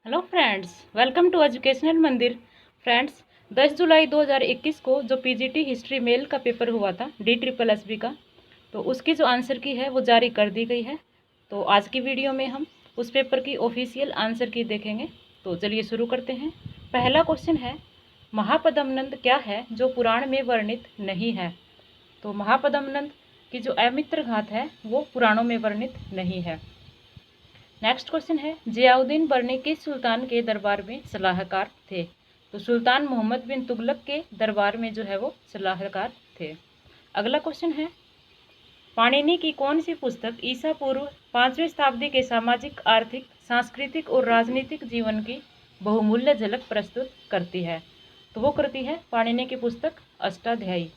Hello friends, welcome to educational Mandir. Friends, 10 जुलाई 2021 को जो पीजीटी हिस्ट्री मेल का पेपर हुआ था DSSB का, तो उसकी जो आंसर की है वो जारी कर दी गई है। तो आज की वीडियो में हम उस पेपर की ऑफिशियल आंसर की देखेंगे। तो चलिए शुरू करते हैं। पहला क्वेश्चन है, महापद्मनंद क्या है जो पुराण में वर्णित नहीं है? तो महापद्मनंद की जो अमित्र घात है वो पुराणों में वर्णित नहीं है। नेक्स्ट क्वेश्चन है, जियाउद्दीन बरनी किस सुल्तान के दरबार में सलाहकार थे? तो सुल्तान मोहम्मद बिन तुगलक के दरबार में जो है वो सलाहकार थे। अगला क्वेश्चन है, पाणिनि की कौन सी पुस्तक ईसा पूर्व 5वीं शताब्दी के सामाजिक, आर्थिक, सांस्कृतिक और राजनीतिक जीवन की बहुमूल्य झलक प्रस्तुत करती है? तो वो करती है पाणिनि की पुस्तक अष्टाध्यायी।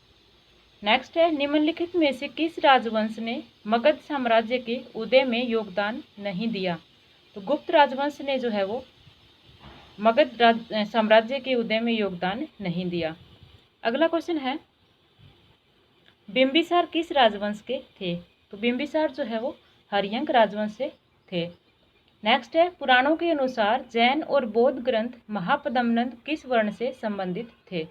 नेक्स्ट है, निम्नलिखित में से किस राजवंश ने मगध साम्राज्य के उदय में योगदान नहीं दिया? तो गुप्त राजवंश ने जो है वो मगध साम्राज्य के उदय में योगदान नहीं दिया। अगला क्वेश्चन है, बिंबिसार किस राजवंश के थे? तो बिंबिसार जो है वो हरियंक राजवंश से थे। नेक्स्ट है, पुराणों के अनुसार जैन और बौद्ध ग्रंथ महापद्मनंद किस वर्ण से संबंधित थे?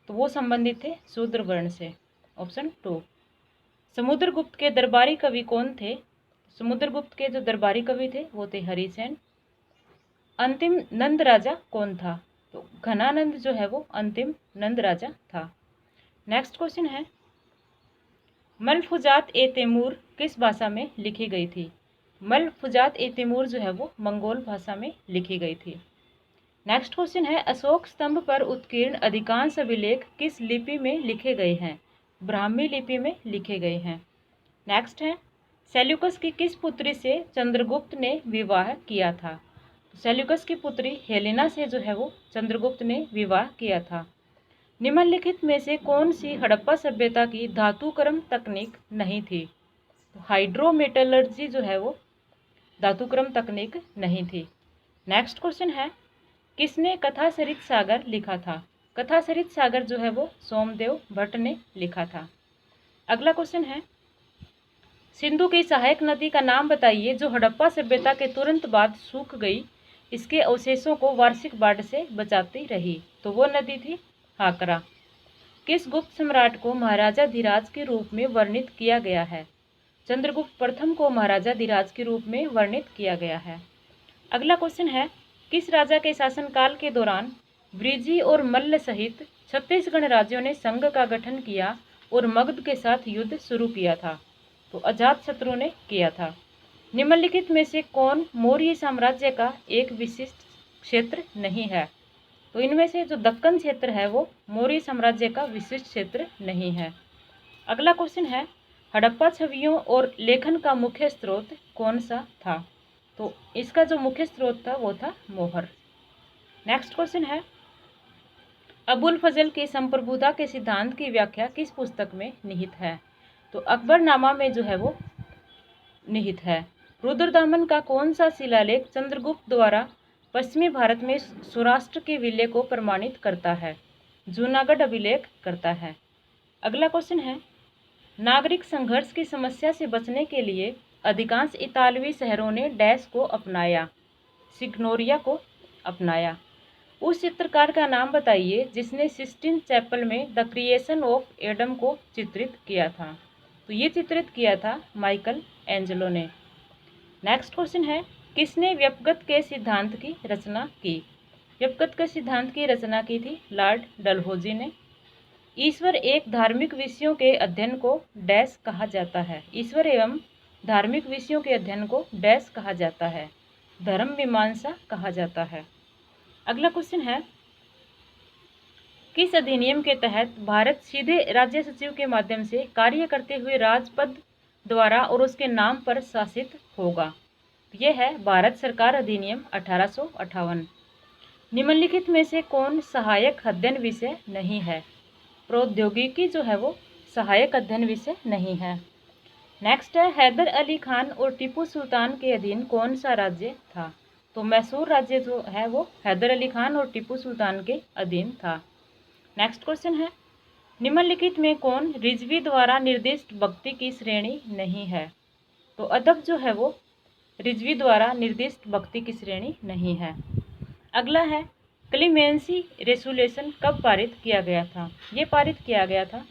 तो वो संबंधित थे शूद्र वर्ण से। ऑप्शन 2। समुद्रगुप्त के दरबारी कवि कौन थे? समुद्रगुप्त के जो दरबारी कवि थे वो थे हरिसेन। अंतिम नंद राजा कौन था? तो घनानंद जो है वो अंतिम नंद राजा था। नेक्स्ट क्वेश्चन है, मलफुजात ए तैमूर किस भाषा में लिखी गई थी? मलफुजात ए तैमूर जो है वो मंगोल भाषा में लिखी गई थी। नेक्स्ट क्वेश्चन है, अशोक स्तंभ पर उत्कीर्ण अधिकांश अभिलेख किस लिपि में लिखे गए हैं? ब्राह्मी लिपि में लिखे गए हैं। नेक्स्ट है, सेल्यूकस की किस पुत्री से चंद्रगुप्त ने विवाह किया था? सेल्यूकस की पुत्री हेलेना से जो है वो चंद्रगुप्त ने विवाह किया था। निम्नलिखित में से कौन सी हड़प्पा सभ्यता की धातुकर्म तकनीक नहीं थी? तो हाइड्रोमेटलर्जी जो है वो धातुक्रम तकनीक नहीं थी। नेक्स्ट क्वेश्चन है, किसने कथासरित सागर लिखा था? कथासरित सागर जो है वो सोमदेव भट्ट ने लिखा था। अगला क्वेश्चन है, सिंधु की सहायक नदी का नाम बताइए जो हड़प्पा सभ्यता के तुरंत बाद सूख गई, इसके अवशेषों को वार्षिक बाढ़ से बचाती रही। तो वो नदी थी हाकरा। किस गुप्त सम्राट को महाराजा धीराज के रूप में वर्णित किया गया है? चंद्रगुप्त प्रथम को महाराजा धीराज के रूप में वर्णित किया गया है। अगला क्वेश्चन है, किस राजा के शासनकाल के दौरान वृजी और मल्ल सहित 36 गणराज्यों ने संघ का गठन किया और मगध के साथ युद्ध शुरू किया था? तो अजातशत्रु ने किया था। निम्नलिखित में से कौन मौर्य साम्राज्य का एक विशिष्ट क्षेत्र नहीं है? तो इनमें से जो दक्कन क्षेत्र है वो मौर्य साम्राज्य का विशिष्ट क्षेत्र नहीं है। अगला क्वेश्चन है, हड़प्पा छवियों और लेखन का मुख्य स्रोत कौन सा था? तो इसका जो मुख्य स्रोत था वो था मोहर। नेक्स्ट क्वेश्चन है, अबुल फजल की संप्रभुता के सिद्धांत की व्याख्या किस पुस्तक में निहित है? तो अकबरनामा में जो है वो निहित है। रुद्रदामन का कौन सा शिलालेख चंद्रगुप्त द्वारा पश्चिमी भारत में सौराष्ट्र के विलय को प्रमाणित करता है? जूनागढ़ अभिलेख करता है। अगला क्वेश्चन है, नागरिक संघर्ष की समस्या से बचने के लिए अधिकांश इतालवी शहरों ने डैश को अपनाया? सिग्नोरिया को अपनाया। उस चित्रकार का नाम बताइए जिसने सिस्टीन चैपल में द क्रिएशन ऑफ एडम को चित्रित किया था? तो ये चित्रित किया था माइकल एंजेलो ने। नेक्स्ट क्वेश्चन है, किसने व्यपगत के सिद्धांत की रचना की? व्यपगत के सिद्धांत की रचना की थी लॉर्ड डलहौजी ने। ईश्वर एक धार्मिक विषयों के अध्ययन को डैश कहा जाता है? ईश्वर एवं धार्मिक विषयों के अध्ययन को डैश कहा जाता है? धर्म मीमांसा कहा जाता है। अगला क्वेश्चन है, किस अधिनियम के तहत भारत सीधे राज्य सचिव के माध्यम से कार्य करते हुए राजपद द्वारा और उसके नाम पर शासित होगा? यह है भारत सरकार अधिनियम 1858। निम्नलिखित में से कौन सहायक अध्ययन विषय नहीं है? प्रौद्योगिकी जो है वो सहायक अध्ययन विषय नहीं है। नेक्स्ट है, हैदर अली खान और टीपू सुल्तान के अधीन कौन सा राज्य था? तो मैसूर राज्य जो है वो हैदर अली खान और टीपू सुल्तान के अधीन था। नेक्स्ट क्वेश्चन है, निम्नलिखित में कौन रिजवी द्वारा निर्दिष्ट भक्ति की श्रेणी नहीं है? तो अदब जो है वो रिजवी द्वारा निर्दिष्ट भक्ति की श्रेणी नहीं है। अगला है क्लीमेंसी रेसोल्यूशन कब पारित किया गया था? ये पारित किया गया था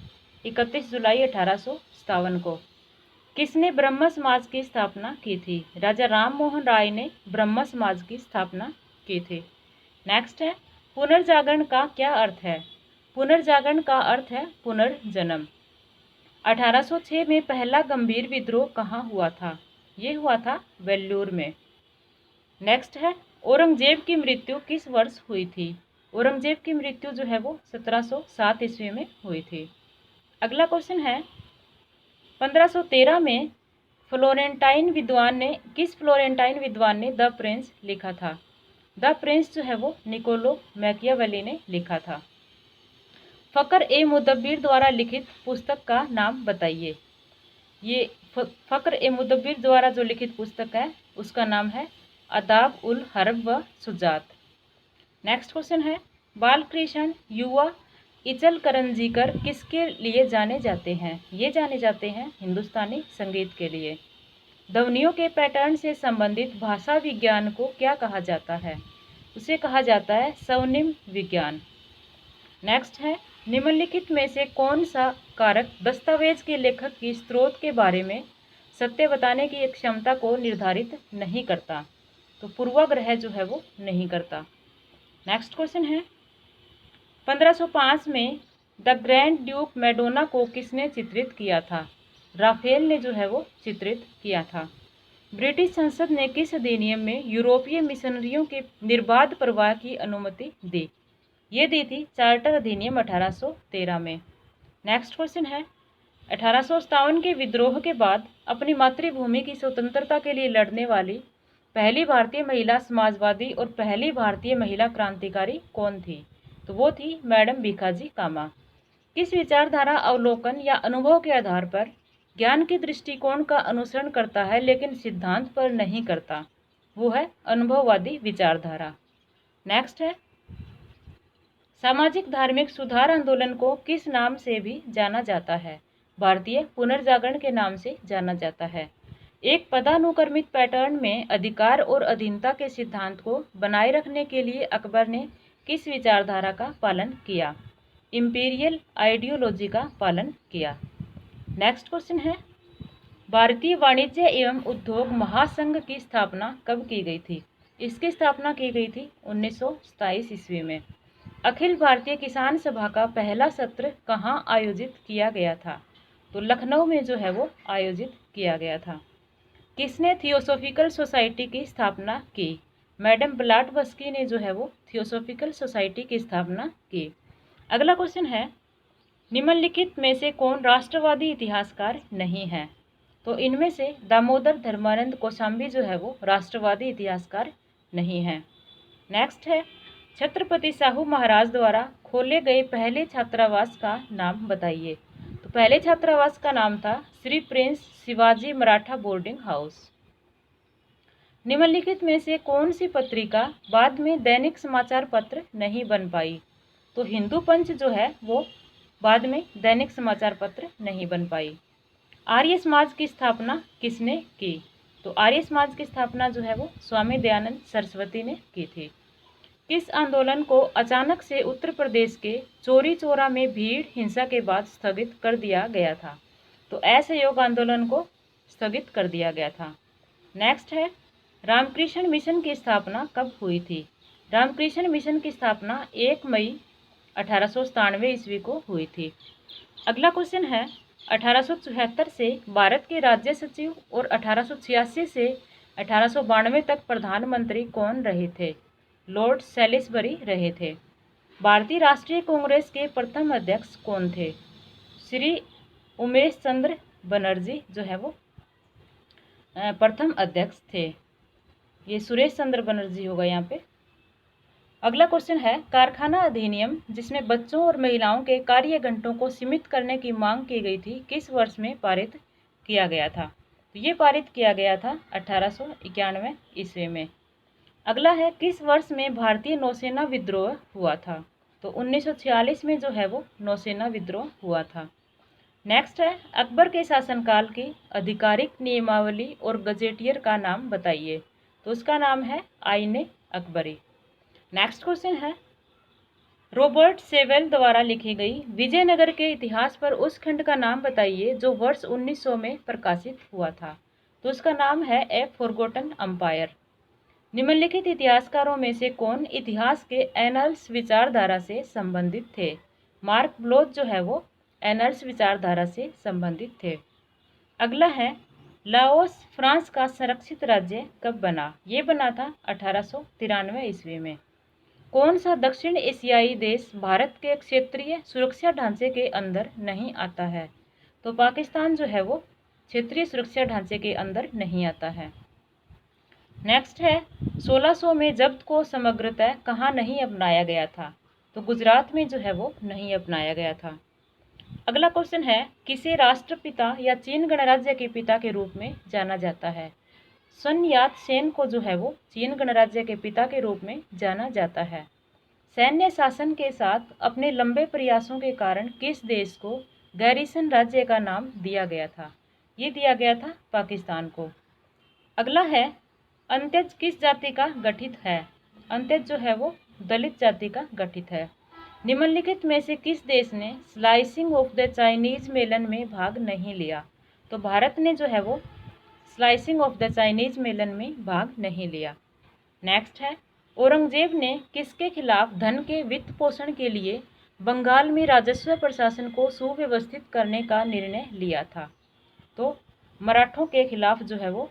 31 जुलाई 1857 को। किसने ब्रह्म समाज की स्थापना की थी? राजा राम मोहन राय ने ब्रह्म समाज की स्थापना की थी। नेक्स्ट है पुनर्जागरण का क्या अर्थ है? पुनर्जागरण का अर्थ है पुनर्जन्म। 1806 में पहला गंभीर विद्रोह कहाँ हुआ था? ये हुआ था वेल्लूर में। नेक्स्ट है औरंगजेब की मृत्यु किस वर्ष हुई थी? औरंगजेब की मृत्यु जो है वो 1707 ईस्वी में हुई थी। अगला क्वेश्चन है 1513 में किस फ्लोरेंटाइन विद्वान ने द प्रिंस लिखा था? द प्रिंस जो है वो निकोलो मैकियावेली ने लिखा था। फ़क्र ए मुदब्बिर द्वारा लिखित पुस्तक का नाम बताइए। ये फ़क्र ए मुदब्बिर द्वारा जो लिखित पुस्तक है उसका नाम है अदाब उल हर्ब व सुजात। नेक्स्ट क्वेश्चन है बालकृष्ण युवा इचल करंजीकर किसके लिए जाने जाते हैं? ये जाने जाते हैं हिंदुस्तानी संगीत के लिए। ध्वनियों के पैटर्न से संबंधित भाषा विज्ञान को क्या कहा जाता है? उसे कहा जाता है स्वनिम विज्ञान। नेक्स्ट है निम्नलिखित में से कौन सा कारक दस्तावेज के लेखक की स्रोत के बारे में सत्य बताने की क्षमता को निर्धारित नहीं करता? तो पूर्वाग्रह जो है वो नहीं करता। नेक्स्ट क्वेश्चन है 1505 में द ग्रैंड ड्यूक मैडोना को किसने चित्रित किया था? राफेल ने जो है वो चित्रित किया था। ब्रिटिश संसद ने किस अधिनियम में यूरोपीय मिशनरियों के निर्बाध प्रवाह की अनुमति दी? ये दी थी चार्टर अधिनियम 1813 में। नेक्स्ट क्वेश्चन है 1857 के विद्रोह के बाद अपनी मातृभूमि की स्वतंत्रता के लिए लड़ने वाली पहली भारतीय महिला समाजवादी और पहली भारतीय महिला क्रांतिकारी कौन थी? तो वो थी मैडम भीखाजी कामा। किस विचारधारा अवलोकन या अनुभव के आधार पर ज्ञान के दृष्टिकोण का अनुसरण करता है लेकिन सिद्धांत पर नहीं करता? वो है अनुभववादी विचारधारा। नेक्स्ट है सामाजिक धार्मिक सुधार आंदोलन को किस नाम से भी जाना जाता है? भारतीय पुनर्जागरण के नाम से जाना जाता है। एक पदानुक्रमित पैटर्न में अधिकार और अधीनता के सिद्धांत को बनाए रखने के लिए अकबर ने किस विचारधारा का पालन किया? इंपीरियल आइडियोलॉजी का पालन किया। नेक्स्ट क्वेश्चन है भारतीय वाणिज्य एवं उद्योग महासंघ की स्थापना कब की गई थी? इसकी स्थापना की गई थी 1927 ईस्वी में। अखिल भारतीय किसान सभा का पहला सत्र कहाँ आयोजित किया गया था? तो लखनऊ में जो है वो आयोजित किया गया था। किसने थियोसॉफिकल सोसाइटी की स्थापना की? मैडम ब्लाटवस्की ने जो है वो थियोसॉफिकल सोसाइटी की स्थापना की। अगला क्वेश्चन है निम्नलिखित में से कौन राष्ट्रवादी इतिहासकार नहीं है? तो इनमें से दामोदर धर्मानंद कौशाम्बी जो है वो राष्ट्रवादी इतिहासकार नहीं है। नेक्स्ट है छत्रपति साहू महाराज द्वारा खोले गए पहले छात्रावास का नाम बताइए। तो पहले छात्रावास का नाम था Shri Prince Shivaji Maratha boarding house. निम्नलिखित में से कौन सी पत्रिका बाद में दैनिक समाचार पत्र नहीं बन पाई? तो हिंदू पंच जो है वो बाद में दैनिक समाचार पत्र नहीं बन पाई। आर्य समाज की स्थापना किसने की? तो आर्य समाज की स्थापना जो है वो स्वामी दयानंद सरस्वती ने की थी। किस आंदोलन को अचानक से उत्तर प्रदेश के चौरी चौरा में भीड़ हिंसा के बाद स्थगित कर दिया गया था? तो असहयोग आंदोलन को स्थगित कर दिया गया था। नेक्स्ट है रामकृष्ण मिशन की स्थापना कब हुई थी? रामकृष्ण मिशन की स्थापना 1 मई 1897 ईस्वी को हुई थी। अगला क्वेश्चन है 1874 से भारत के राज्य सचिव और 1886 से 1892 तक प्रधानमंत्री कौन रहे थे? लॉर्ड सैलिसबरी रहे थे। भारतीय राष्ट्रीय कांग्रेस के प्रथम अध्यक्ष कौन थे? श्री उमेश चंद्र बनर्जी जो है वो प्रथम अध्यक्ष थे। ये सुरेश चंद्र बनर्जी होगा यहाँ पे। अगला क्वेश्चन है कारखाना अधिनियम जिसमें बच्चों और महिलाओं के कार्य घंटों को सीमित करने की मांग की गई थी किस वर्ष में पारित किया गया था? तो ये पारित किया गया था 1891 ईस्वी में। अगला है किस वर्ष में भारतीय नौसेना विद्रोह हुआ था? तो 1946 में जो है वो नौसेना विद्रोह हुआ था। नेक्स्ट है अकबर के शासनकाल की आधिकारिक नियमावली और गजेटियर का नाम बताइए। तो उसका नाम है आईने अकबरी। नेक्स्ट क्वेश्चन है रॉबर्ट सेवेल द्वारा लिखी गई विजयनगर के इतिहास पर उस खंड का नाम बताइए जो वर्ष 1900 में प्रकाशित हुआ था। तो उसका नाम है ए फॉरगॉटन अम्पायर। निम्नलिखित इतिहासकारों में से कौन इतिहास के एनल्स विचारधारा से संबंधित थे। मार्क ब्लोच जो है वो एनल्स विचारधारा से संबंधित थे। अगला है लाओस फ्रांस का संरक्षित राज्य कब बना। ये बना था 1893 ईस्वी में। कौन सा दक्षिण एशियाई देश भारत के क्षेत्रीय सुरक्षा ढांचे के अंदर नहीं आता है। तो पाकिस्तान जो है वो क्षेत्रीय सुरक्षा ढांचे के अंदर नहीं आता है। नेक्स्ट है 1600 में जब्त को समग्रतः कहाँ नहीं अपनाया गया था। तो गुजरात में जो है वो नहीं अपनाया गया था। अगला क्वेश्चन है किसे राष्ट्रपिता या चीन गणराज्य के पिता के रूप में जाना जाता है। सन यात सेन को जो है वो चीन गणराज्य के पिता के रूप में जाना जाता है। सैन्य शासन के साथ अपने लंबे प्रयासों के कारण किस देश को गैरिसन राज्य का नाम दिया गया था। ये दिया गया था पाकिस्तान को। अगला है अंत्यज किस जाति का गठित है। अंत्यज जो है वो दलित जाति का गठित है। निम्नलिखित में से किस देश ने slicing of the Chinese melon में भाग नहीं लिया। तो भारत ने जो है वो slicing of the Chinese melon में भाग नहीं लिया। नेक्स्ट है औरंगजेब ने किसके खिलाफ धन के वित्त पोषण के लिए बंगाल में राजस्व प्रशासन को सुव्यवस्थित करने का निर्णय लिया था। तो मराठों के खिलाफ जो है वो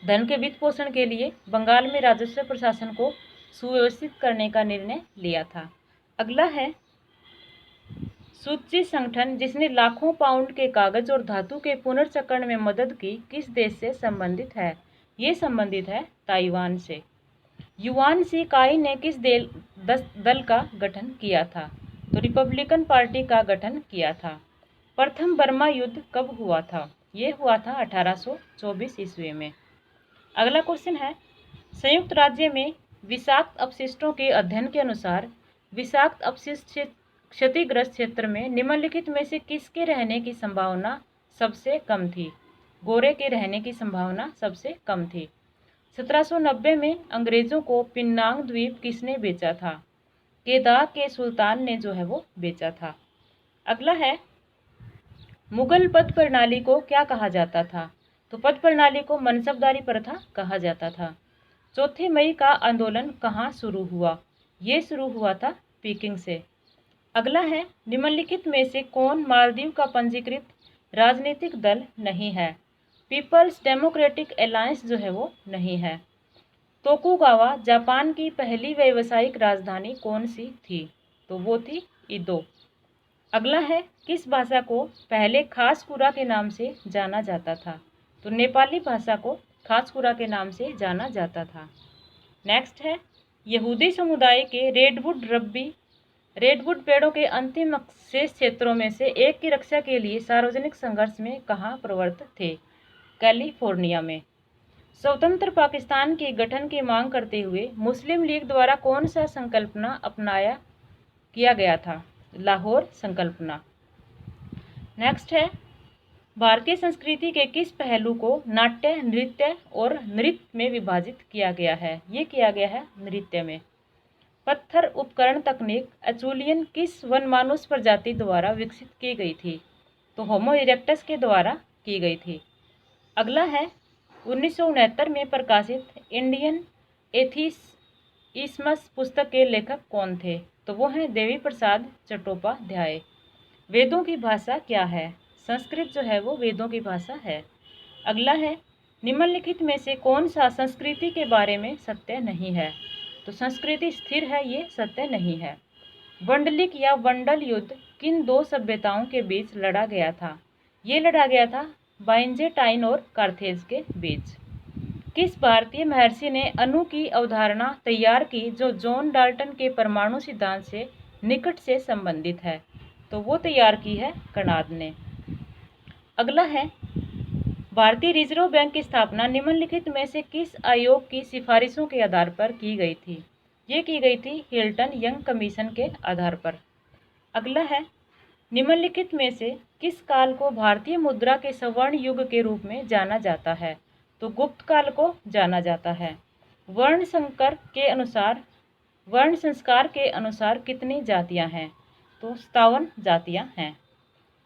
धन के वित्त पोषण के लिए बंगाल में राजस्व प्रशासन को सुव्यवस्थित करने का निर्णय लिया था। अगला है सूची संगठन जिसने लाखों पाउंड के कागज और धातु के पुनर्चक्रण में मदद की किस देश से संबंधित है। ये संबंधित है ताइवान से। युआन शी काई ने किस दल का गठन किया था। तो रिपब्लिकन पार्टी का गठन किया था। प्रथम बर्मा युद्ध कब हुआ था। ये हुआ था 1824 ईस्वी में। अगला क्वेश्चन है संयुक्त राज्य में विषाक्त अपशिष्टों के अध्ययन के अनुसार विषाक्त अपशिष्ट क्षतिग्रस्त क्षेत्र में निम्नलिखित में से किसके रहने की संभावना सबसे कम थी। गोरे के रहने की संभावना सबसे कम थी। 1790 में अंग्रेजों को पिन्नांग द्वीप किसने बेचा था। केदार के सुल्तान ने जो है वो बेचा था। अगला है मुगल पद प्रणाली को क्या कहा जाता था। तो पद प्रणाली को मनसबदारी प्रथा कहा जाता था। 4 मई का आंदोलन कहाँ शुरू हुआ। ये शुरू हुआ था पीकिंग से। अगला है निम्नलिखित में से कौन मालदीव का पंजीकृत राजनीतिक दल नहीं है। पीपल्स डेमोक्रेटिक अलायंस जो है वो नहीं है। तोकुगावा जापान की पहली व्यावसायिक राजधानी कौन सी थी। तो वो थी ईदो। अगला है किस भाषा को पहले खासकुरा के नाम से जाना जाता था। तो नेपाली भाषा को खासकुरा के नाम से जाना जाता था। नेक्स्ट है यहूदी समुदाय के रेडवुड पेड़ों के अंतिम शेष क्षेत्रों में से एक की रक्षा के लिए सार्वजनिक संघर्ष में कहाँ प्रवृत्त थे। कैलिफोर्निया में। स्वतंत्र पाकिस्तान के गठन की मांग करते हुए मुस्लिम लीग द्वारा कौन सा संकल्पना अपनाया किया गया था। लाहौर संकल्पना। नेक्स्ट है भारतीय संस्कृति के किस पहलू को नाट्य नृत्य और नृत्य में विभाजित किया गया है। ये किया गया है नृत्य में। पत्थर उपकरण तकनीक एचुलियन किस वनमानुष प्रजाति द्वारा विकसित की गई थी। तो होमो इरेक्टस के द्वारा की गई थी। अगला है 1969 में प्रकाशित इंडियन एथिइस्मस पुस्तक के लेखक कौन थे। तो वो हैं देवी प्रसाद चट्टोपाध्याय। वेदों की भाषा क्या है। संस्कृत जो है वो वेदों की भाषा है। अगला है निम्नलिखित में से कौन सा संस्कृति के बारे में सत्य नहीं है। तो संस्कृति स्थिर है, ये सत्य नहीं है। वंडलिक या वंडल युद्ध किन 2 सभ्यताओं के बीच लड़ा गया था। ये लड़ा गया था बाइजेंटाइन और कार्थेज के बीच। किस भारतीय महर्षि ने अणु की अवधारणा तैयार की जो जॉन डाल्टन के परमाणु सिद्धांत से निकट से संबंधित है। तो वो तैयार की है कणाद ने। अगला है भारतीय रिजर्व बैंक की स्थापना निम्नलिखित में से किस आयोग की सिफारिशों के आधार पर की गई थी। ये की गई थी हिल्टन यंग कमीशन के आधार पर। अगला है निम्नलिखित में से किस काल को भारतीय मुद्रा के स्वर्ण युग के रूप में जाना जाता है? तो गुप्त काल को जाना जाता है। वर्ण संस्कार के अनुसार कितनी जातियां हैं? तो 57 जातियां हैं।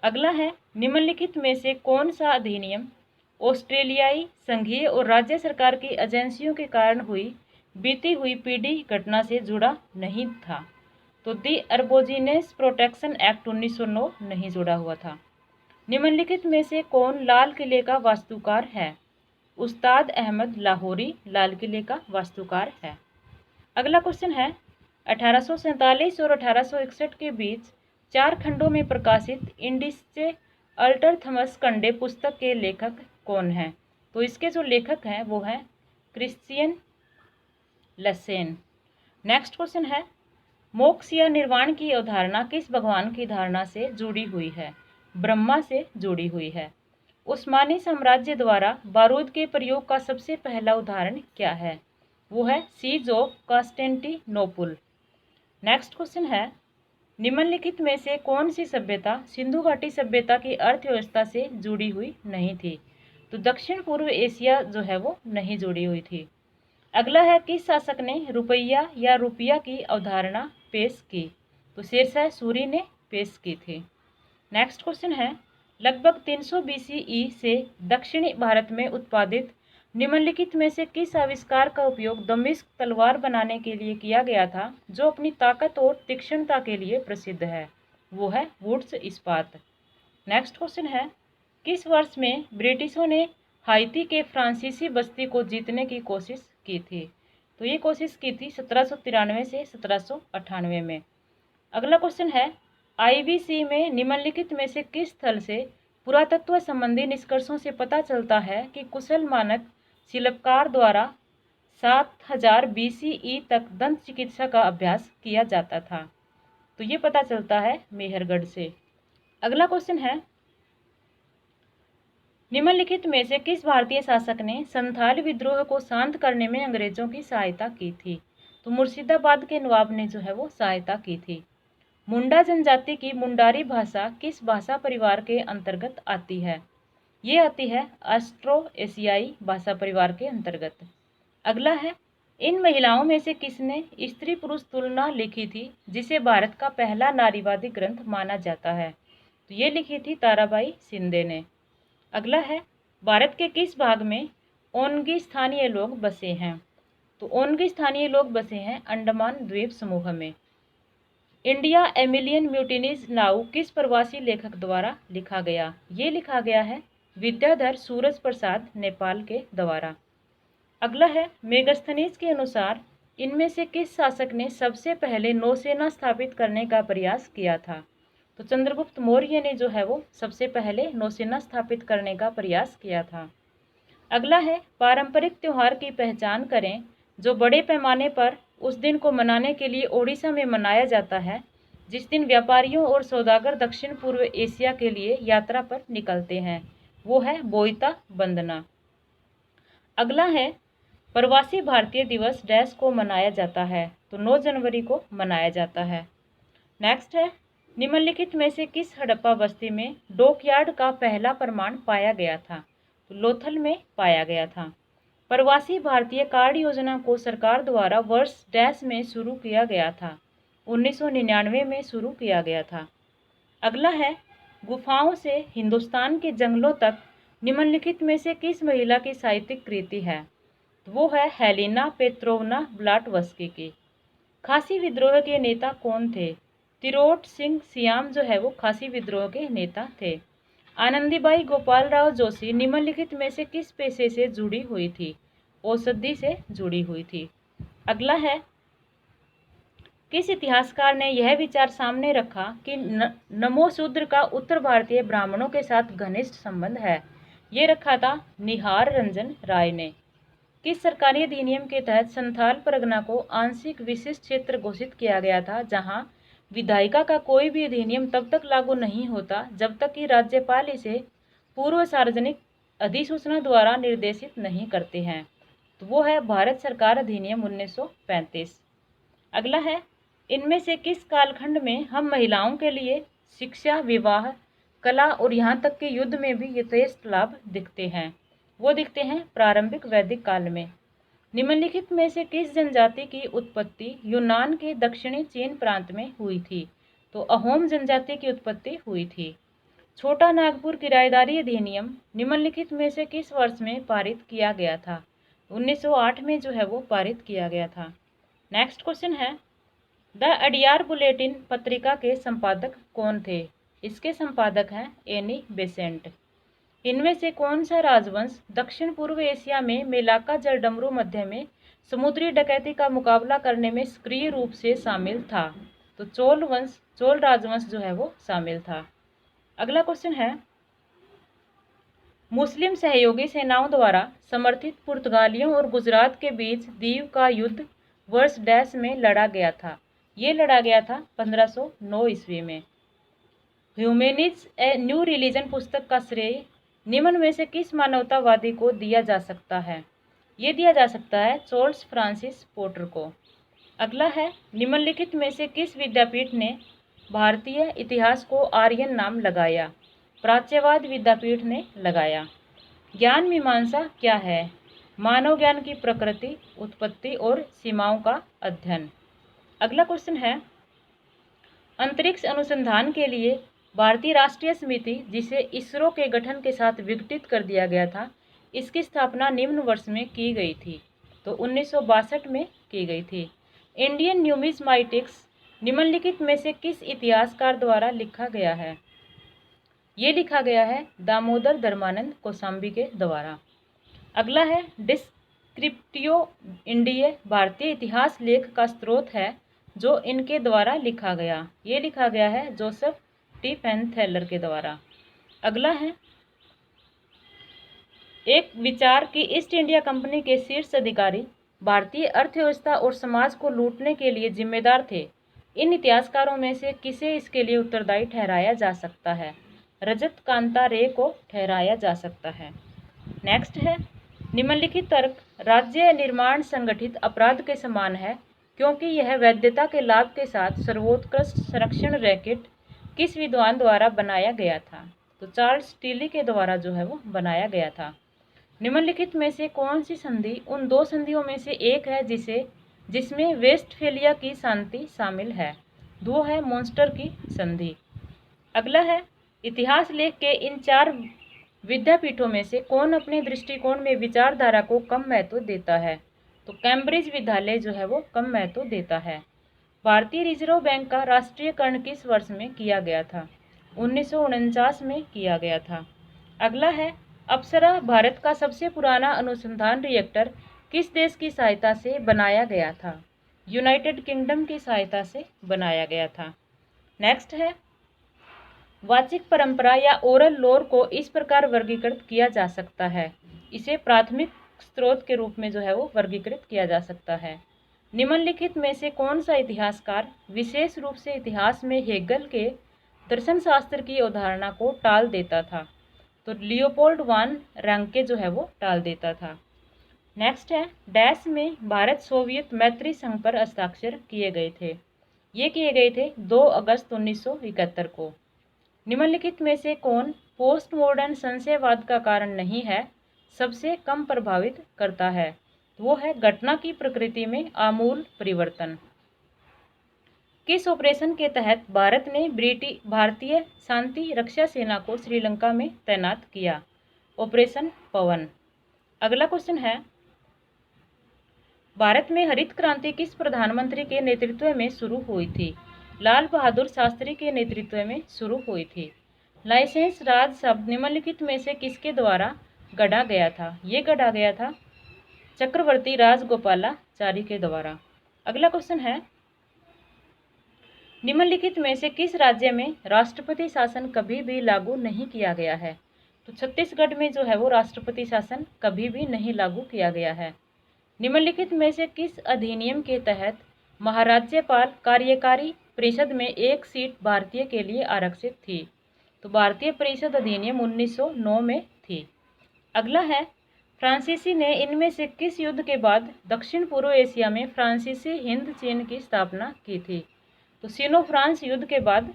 अगला है, निम्नलिखित में से कौन सा अधिनियम ऑस्ट्रेलियाई संघीय और राज्य सरकार की एजेंसियों के कारण हुई बीती हुई पीढ़ी घटना से जुड़ा नहीं था? तो दी अर्बोजिनेस प्रोटेक्शन एक्ट 1909 नहीं जुड़ा हुआ था। निम्नलिखित में से कौन लाल किले का वास्तुकार है? उस्ताद अहमद लाहौरी लाल किले का वास्तुकार है। अगला क्वेश्चन है, 1847 और 1861 के बीच 4 खंडों में प्रकाशित इंडिस्चे अल्टर थॉमस कंडे पुस्तक के लेखक कौन हैं? तो इसके जो लेखक हैं वो हैं क्रिश्चियन लसेन। नेक्स्ट क्वेश्चन है, मोक्ष या निर्वाण की अवधारणा किस भगवान की धारणा से जुड़ी हुई है? ब्रह्मा से जुड़ी हुई है। उस्मानी साम्राज्य द्वारा बारूद के प्रयोग का सबसे पहला उदाहरण क्या है? वो है siege of Constantinople. Next question है, निम्नलिखित में से कौन सी सभ्यता सिंधु घाटी सभ्यता की अर्थव्यवस्था से जुड़ी हुई नहीं थी? तो दक्षिण पूर्व एशिया जो है वो नहीं जुड़ी हुई थी। अगला है, किस शासक ने रुपया या रुपया की अवधारणा पेश की? तो शेरशाह सूरी ने पेश की थी। नेक्स्ट क्वेश्चन है, लगभग 300 BCE से दक्षिणी भारत में उत्पादित निम्नलिखित में से किस आविष्कार का उपयोग दमिश्क तलवार बनाने के लिए किया गया था जो अपनी ताकत और तीक्ष्णता के लिए प्रसिद्ध है? वो है वुड्स इस्पात। नेक्स्ट क्वेश्चन है, किस वर्ष में ब्रिटिशों ने हाइती के फ्रांसीसी बस्ती को जीतने की कोशिश की थी? तो ये कोशिश की थी 1793 से 1798 में। अगला क्वेश्चन है, IBC में निम्नलिखित में से किस स्थल से पुरातत्व संबंधी निष्कर्षों से पता चलता है कि कुशल मानक शिल्पकार द्वारा 7000 BCE तक दंत चिकित्सा का अभ्यास किया जाता था? तो ये पता चलता है मेहरगढ़ से। अगला क्वेश्चन है, निम्नलिखित में से किस भारतीय शासक ने संथाल विद्रोह को शांत करने में अंग्रेजों की सहायता की थी? तो मुर्शिदाबाद के नवाब ने जो है वो सहायता की थी। मुंडा जनजाति की मुंडारी भाषा किस भाषा परिवार के अंतर्गत आती है? ये आती है ऑस्ट्रो एशियाई भाषा परिवार के अंतर्गत। अगला है, इन महिलाओं में से किसने स्त्री पुरुष तुलना लिखी थी जिसे भारत का पहला नारीवादी ग्रंथ माना जाता है? तो ये लिखी थी ताराबाई शिंदे ने। अगला है, भारत के किस भाग में ओनगी स्थानीय लोग बसे हैं? तो ओनगी स्थानीय लोग बसे हैं अंडमान द्वीप समूह में। इंडिया एमिलियन म्यूटिनीज नाउ किस प्रवासी लेखक द्वारा लिखा गया? ये लिखा गया है विद्याधर सूरज प्रसाद नेपाल के द्वारा। अगला है, मेगस्थनीज के अनुसार इनमें से किस शासक ने सबसे पहले नौसेना स्थापित करने का प्रयास किया था? तो चंद्रगुप्त मौर्य ने जो है वो सबसे पहले नौसेना स्थापित करने का प्रयास किया था। अगला है, पारंपरिक त्योहार की पहचान करें जो बड़े पैमाने पर उस दिन को मनाने के लिए ओडिशा में मनाया जाता है जिस दिन व्यापारियों और सौदागर दक्षिण पूर्व एशिया के लिए यात्रा पर निकलते हैं। वो है बोईता बंदना। अगला है, प्रवासी भारतीय दिवस डैश को मनाया जाता है? तो 9 जनवरी को मनाया जाता है। नेक्स्ट है, निम्नलिखित में से किस हड़प्पा बस्ती में डॉकयार्ड का पहला प्रमाण पाया गया था? तो लोथल में पाया गया था। प्रवासी भारतीय कार्ड योजना को सरकार द्वारा वर्ष डैश में शुरू किया गया था? 1999 में शुरू किया गया था। अगला है, गुफाओं से हिंदुस्तान के जंगलों तक निम्नलिखित में से किस महिला की साहित्यिक कृति है? तो वो है हेलेना पेत्रोवना ब्लाटवस्की की। खासी विद्रोह के नेता कौन थे? तिरोट सिंह सियाम जो है वो खासी विद्रोह के नेता थे। आनंदीबाई गोपालराव जोशी निम्नलिखित में से किस पेशे से जुड़ी हुई थी? औषधि से जुड़ी हुई थी। अगला है, किस इतिहासकार ने यह विचार सामने रखा कि नमो शूद्र का उत्तर भारतीय ब्राह्मणों के साथ घनिष्ठ संबंध है? ये रखा था निहार रंजन राय ने। किस सरकारी अधिनियम के तहत संथाल परगना को आंशिक विशिष्ट क्षेत्र घोषित किया गया था जहां विधायिका का कोई भी अधिनियम तब तक लागू नहीं होता जब तक कि राज्यपाल इसे पूर्व सार्वजनिक अधिसूचना द्वारा निर्देशित नहीं करते हैं? तो वो है भारत सरकार अधिनियम 1935। अगला है, इनमें से किस कालखंड में हम महिलाओं के लिए शिक्षा, विवाह, कला और यहाँ तक कि युद्ध में भी यथेष्ट लाभ दिखते हैं। वो दिखते हैं प्रारंभिक वैदिक काल में। निम्नलिखित में से किस जनजाति की उत्पत्ति यूनान के दक्षिणी चीन प्रांत में हुई थी? तो अहोम जनजाति की उत्पत्ति हुई थी। छोटा नागपुर किराएदारी अधिनियम निम्नलिखित में से किस वर्ष में पारित किया गया था? 1908 में जो है वो पारित किया गया था। नेक्स्ट क्वेश्चन है, द अडियार बुलेटिन पत्रिका के संपादक कौन थे? इसके संपादक हैं एनी बेसेंट। इनमें से कौन सा राजवंश दक्षिण पूर्व एशिया में मेलाका जलडमरू मध्य में समुद्री डकैती का मुकाबला करने में सक्रिय रूप से शामिल था? तो चोल राजवंश जो है वो शामिल था। अगला क्वेश्चन है, मुस्लिम सहयोगी सेनाओं द्वारा समर्थित पुर्तगालियों और गुजरात के बीच दीव का युद्ध वर्ष डैश में लड़ा गया था? ये लड़ा गया था 1509 ईस्वी में। ह्यूमेनिज ए न्यू रिलीजन पुस्तक का श्रेय निम्न में से किस मानवतावादी को दिया जा सकता है? ये दिया जा सकता है चार्ल्स फ्रांसिस पोर्टर को। अगला है, निम्नलिखित में से किस विद्यापीठ ने भारतीय इतिहास को आर्यन नाम लगाया? प्राच्यवाद विद्यापीठ ने लगाया। ज्ञान मीमांसा क्या है? मानव ज्ञान की प्रकृति, उत्पत्ति और सीमाओं का अध्ययन। अगला क्वेश्चन है, अंतरिक्ष अनुसंधान के लिए भारतीय राष्ट्रीय समिति, जिसे इसरो के गठन के साथ विघटित कर दिया गया था, इसकी स्थापना निम्न वर्ष में की गई थी? तो 1962 में की गई थी। इंडियन न्यूमिज्माटिक्स निम्नलिखित में से किस इतिहासकार द्वारा लिखा गया है? ये लिखा गया है दामोदर धर्मानंद कौशाम्बी के द्वारा। अगला है, डिस्क्रिप्टियो इंडिये भारतीय इतिहास लेख का स्रोत है जो इनके द्वारा लिखा गया। ये लिखा गया है जोसेफ टी पेनथेलर के द्वारा। अगला है, एक विचार कि ईस्ट इंडिया कंपनी के शीर्ष अधिकारी भारतीय अर्थव्यवस्था और समाज को लूटने के लिए जिम्मेदार थे। इन इतिहासकारों में से किसे इसके लिए उत्तरदायी ठहराया जा सकता है? रजत कांता रे को ठहराया जा सकता है। नेक्स्ट है, निम्नलिखित तर्क राज्य निर्माण संगठित अपराध के समान है क्योंकि यह वैधता के लाभ के साथ सर्वोत्कृष्ट संरक्षण रैकेट किस विद्वान द्वारा बनाया गया था? तो चार्ल्स टीली के द्वारा जो है वो बनाया गया था। निम्नलिखित में से कौन सी संधि उन दो संधियों में से एक है जिसमें वेस्टफेलिया की शांति शामिल है? वो है मॉन्स्टर की संधि। अगला है, इतिहास लेख के इन 4 विद्यापीठों में से कौन अपने दृष्टिकोण में विचारधारा को कम महत्व देता है? तो कैम्ब्रिज विद्यालय जो है वो कम महत्व देता है। भारतीय रिजर्व बैंक का राष्ट्रीयकरण किस वर्ष में किया गया था? 1949 में किया गया था। अगला है, अप्सरा भारत का सबसे पुराना अनुसंधान रिएक्टर किस देश की सहायता से बनाया गया था? यूनाइटेड किंगडम की सहायता से बनाया गया था। नेक्स्ट है, वाचिक परंपरा या ओरल लोर को इस प्रकार वर्गीकृत किया जा सकता है। इसे प्राथमिक स्रोत के रूप में जो है वो वर्गीकृत किया जा सकता है। निम्नलिखित में से कौन सा इतिहासकार विशेष रूप से इतिहास में हेगल के दर्शन शास्त्र की अवधारणा को टाल देता था? तो लियोपोल्ड वान रैंके जो है वो टाल देता था। नेक्स्ट है, डैश में भारत सोवियत मैत्री संघ पर हस्ताक्षर किए गए थे? ये किए गए थे 2 अगस्त 1971 को। निम्नलिखित में से कौन पोस्ट मॉडर्न संशयवाद का कारण नहीं है, सबसे कम प्रभावित करता है? वो है घटना की प्रकृति में आमूल परिवर्तन। किस ऑपरेशन के तहत भारत ने भारतीय शांति रक्षा सेना को श्रीलंका में तैनात किया? ऑपरेशन पवन। अगला क्वेश्चन है, भारत में हरित क्रांति किस प्रधानमंत्री के नेतृत्व में शुरू हुई थी? लाल बहादुर शास्त्री के नेतृत्व में शुरू हुई थी। लाइसेंस राज शब्द निम्नलिखित में से किसके द्वारा गढ़ा गया था? ये गढ़ा गया था चक्रवर्ती राजगोपालाचारी के द्वारा। अगला क्वेश्चन है, निम्नलिखित में से किस राज्य में राष्ट्रपति शासन कभी भी लागू नहीं किया गया है? तो छत्तीसगढ़ में जो है वो राष्ट्रपति शासन कभी भी नहीं लागू किया गया है। निम्नलिखित में से किस अधिनियम के तहत महाराज्यपाल कार्यकारी परिषद में 1 सीट भारतीय के लिए आरक्षित थी? तो भारतीय परिषद अधिनियम 1909 में थी। अगला है, फ्रांसीसी ने इनमें से किस युद्ध के बाद दक्षिण पूर्व एशिया में फ्रांसीसी हिंद चीन की स्थापना की थी? तो सिनो फ्रांस युद्ध के बाद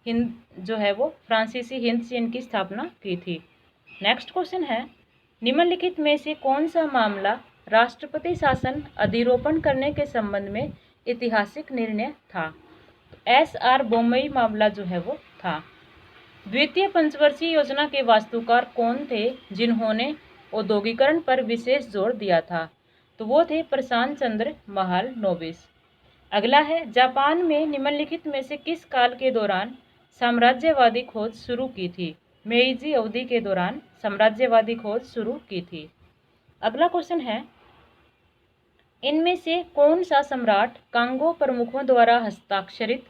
हिंद जो है वो फ्रांसीसी हिंद चीन की स्थापना की थी। नेक्स्ट क्वेश्चन है, निम्नलिखित में से कौन सा मामला राष्ट्रपति शासन अधिरोपण करने के संबंध में ऐतिहासिक निर्णय था? SR बोम्मई मामला जो है वो था। द्वितीय पंचवर्षीय योजना के वास्तुकार कौन थे जिन्होंने औद्योगिकरण पर विशेष जोर दिया था? तो वो थे प्रशांत चंद्र महालनोबिस। अगला है, जापान में निम्नलिखित में से किस काल के दौरान साम्राज्यवादी खोज शुरू की थी? मेइजी अवधि के दौरान साम्राज्यवादी खोज शुरू की थी। अगला क्वेश्चन है, इनमें से कौन सा सम्राट कांगो प्रमुखों द्वारा हस्ताक्षरित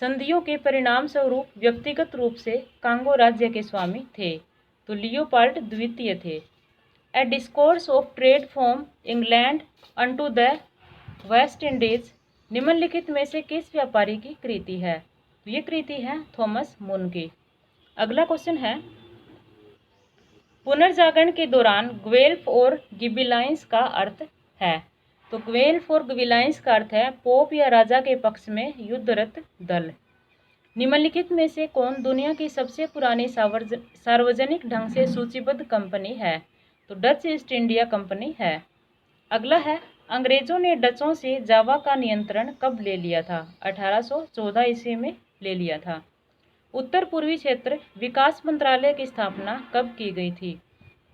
संधियों के परिणाम स्वरूप व्यक्तिगत रूप से कांगो राज्य के स्वामी थे? तो लियोपाल्ड द्वितीय थे। A discourse of trade from England unto the West Indies निम्नलिखित में से किस व्यापारी की कृति है? तो ये कृति है थॉमस मून की। अगला क्वेश्चन है, पुनर्जागरण के दौरान ग्वेल्फ और गिबिलाइंस का अर्थ है? तो ग्वेल्फ और गिबिलाइंस का अर्थ है पोप या राजा के पक्ष में युद्धरत दल। निम्नलिखित में से कौन दुनिया की सबसे पुरानी सार्वजनिक ढंग से सूचीबद्ध कंपनी है? तो डच ईस्ट इंडिया कंपनी है। अगला है, अंग्रेजों ने डचों से जावा का नियंत्रण कब ले लिया था? 1814 ईस्वी में ले लिया था। उत्तर पूर्वी क्षेत्र विकास मंत्रालय की स्थापना कब की गई थी?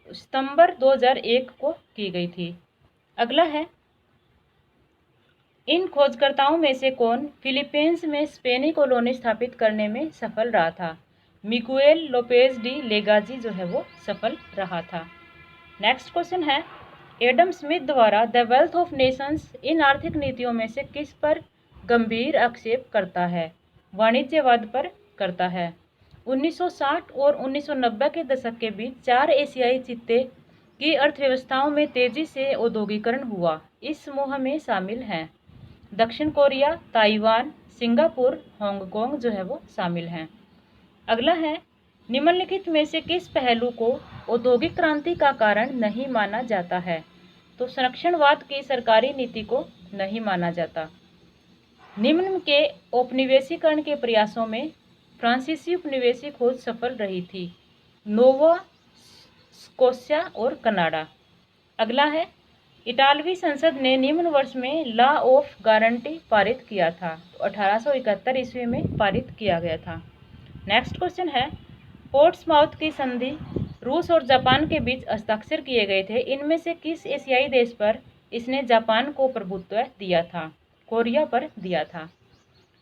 सितंबर 2001 को की गई थी। अगला है, इन खोजकर्ताओं में से कौन फिलीपींस में स्पेनी कॉलोनी स्थापित करने में सफल रहा था? मिगुएल लोपेज डी लेगाजी जो है वो सफल रहा था। नेक्स्ट क्वेश्चन है, एडम स्मिथ द्वारा द वेल्थ ऑफ नेशंस इन आर्थिक नीतियों में से किस पर गंभीर आक्षेप करता है? वाणिज्यवाद पर करता है। 1960 और 1990 के दशक के बीच 4 एशियाई चित्ते की अर्थव्यवस्थाओं में तेजी से औद्योगिकरण हुआ। इस समूह में शामिल हैं दक्षिण कोरिया, ताइवान, सिंगापुर, हांगकांग जो है वो शामिल हैं। अगला है, निम्नलिखित में से किस पहलू को औद्योगिक क्रांति का कारण नहीं माना जाता है? तो संरक्षणवाद की सरकारी नीति को नहीं माना जाता। निम्न के औपनिवेशीकरण के प्रयासों में फ्रांसीसी उपनिवेशी खोज सफल रही थी, नोवा स्कोशिया और कनाडा। अगला है, इटालवी संसद ने निम्न वर्ष में लॉ ऑफ गारंटी पारित किया था? तो 1871 ईस्वी में पारित किया गया था। नेक्स्ट क्वेश्चन है, पोर्ट्समाउथ की संधि रूस और जापान के बीच हस्ताक्षर किए गए थे। इनमें से किस एशियाई देश पर इसने जापान को प्रभुत्व दिया था? कोरिया पर दिया था।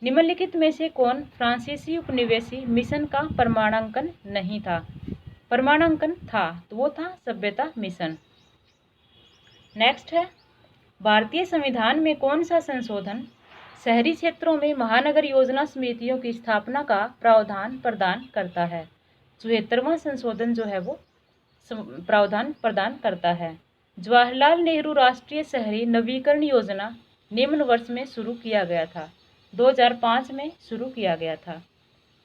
निम्नलिखित में से कौन फ्रांसीसी उपनिवेशी मिशन का परमाणुकरण नहीं था? परमाणुकरण था, तो वो था सभ्यता मिशन। नेक्स्ट है, भारतीय संविधान में कौन सा संशोधन शहरी क्षेत्रों में महानगर योजना समितियों की स्थापना का प्रावधान प्रदान करता है? 74वां संशोधन जो है वो प्रावधान प्रदान करता है। जवाहरलाल नेहरू राष्ट्रीय शहरी नवीकरण योजना निम्न वर्ष में शुरू किया गया था? 2005 में शुरू किया गया था।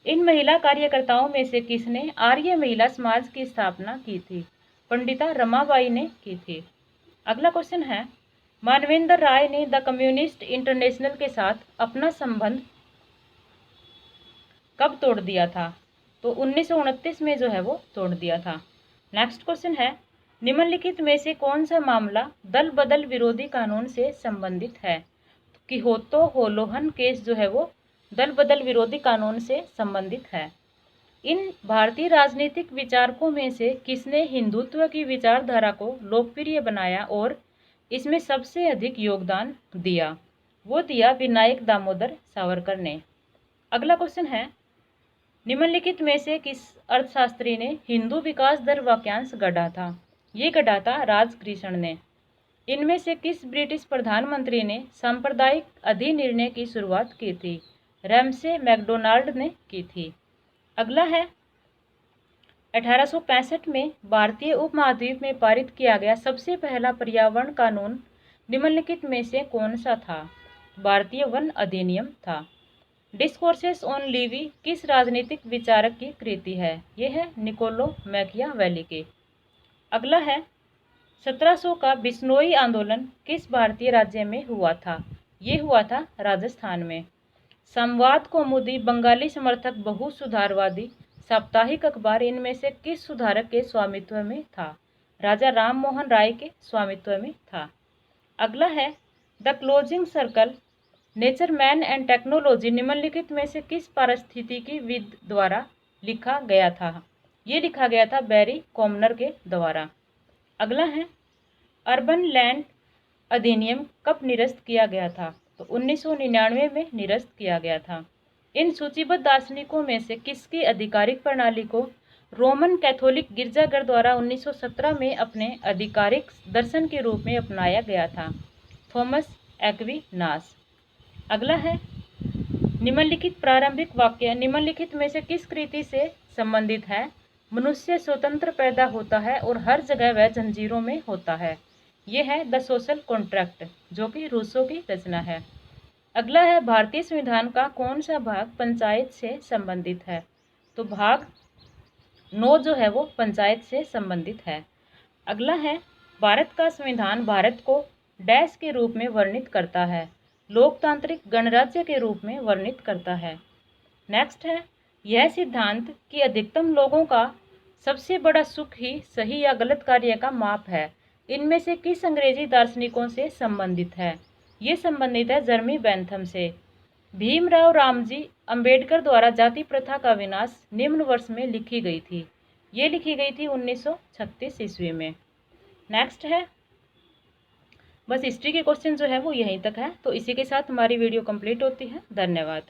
इन महिला कार्यकर्ताओं में से किसने आर्य महिला समाज की स्थापना की थी? पंडिता रमाबाई ने की थी। अगला क्वेश्चन है, मानवेंद्र राय ने द कम्युनिस्ट इंटरनेशनल के साथ अपना संबंध कब तोड़ दिया था? तो 1929 में जो है वो तोड़ दिया था। नेक्स्ट क्वेश्चन है, निम्नलिखित में से कौन सा मामला दल बदल विरोधी कानून से संबंधित है? किहोतो होलोहन केस जो है वो दल बदल विरोधी कानून से संबंधित है। इन भारतीय राजनीतिक विचारकों में से किसने हिंदुत्व की विचारधारा को लोकप्रिय बनाया और इसमें सबसे अधिक योगदान दिया? वो दिया विनायक दामोदर सावरकर ने। अगला क्वेश्चन है, निम्नलिखित में से किस अर्थशास्त्री ने हिंदू विकास दर वाक्यांश गढ़ा था? ये गढ़ा था राजकृष्ण ने। इनमें से किस ब्रिटिश प्रधानमंत्री ने सांप्रदायिक अधिनिर्णय की शुरुआत की थी? रैमसे मैकडोनाल्ड ने की थी। अगला है, 1865 में भारतीय उपमहाद्वीप में पारित किया गया सबसे पहला पर्यावरण कानून निम्नलिखित में से कौन सा था? भारतीय वन अधिनियम था। डिस्कोर्सेस ऑन लिवी किस राजनीतिक विचारक की कृति है? यह है निकोलो मैकियावेली की। अगला है, 1700 का बिश्नोई आंदोलन किस भारतीय राज्य में हुआ था? ये हुआ था राजस्थान में। संवाद कौमुदी, बंगाली समर्थक, बहु सुधारवादी, साप्ताहिक अखबार इनमें से किस सुधारक के स्वामित्व में था? राजा राम मोहन राय के स्वामित्व में था। अगला है the closing circle, nature, man and technology निम्नलिखित में से किस पारिस्थितिकीविद द्वारा लिखा गया था? ये लिखा गया था बैरी कॉमनर के द्वारा। अगला है अर्बन लैंड अधिनियम कब निरस्त किया गया था? तो 1999 में निरस्त किया गया था। इन सूचीबद्ध दार्शनिकों में से किसकी आधिकारिक प्रणाली को रोमन कैथोलिक गिरजाघर द्वारा 1917 में अपने आधिकारिक दर्शन के रूप में अपनाया गया था? Thomas Aquinas. अगला है निम्नलिखित प्रारंभिक वाक्य निम्नलिखित में से किस कृति से संबंधित है? मनुष्य स्वतंत्र पैदा होता है और हर जगह वह जंजीरों में होता है। ये है द सोशल कॉन्ट्रैक्ट, जो कि रूसो की रचना है। अगला है भारतीय संविधान का कौन सा भाग पंचायत से संबंधित है? तो भाग 9 जो है वो पंचायत से संबंधित है। अगला है भारत का संविधान भारत को डैश के रूप में वर्णित करता है? लोकतांत्रिक गणराज्य के रूप में वर्णित करता है। नेक्स्ट है यह सिद्धांत कि अधिकतम लोगों का सबसे बड़ा सुख ही सही या गलत कार्य का माप है, इनमें से किस अंग्रेजी दार्शनिकों से संबंधित है? ये संबंधित है जर्मी बेंथम से। भीमराव रामजी अंबेडकर द्वारा जाति प्रथा का विनाश निम्न वर्ष में लिखी गई थी। ये लिखी गई थी 1936 ईस्वी में। नेक्स्ट है बस हिस्ट्री के क्वेश्चन जो है वो यहीं तक है। तो इसी के साथ हमारी वीडियो कंप्लीट होती है। धन्यवाद।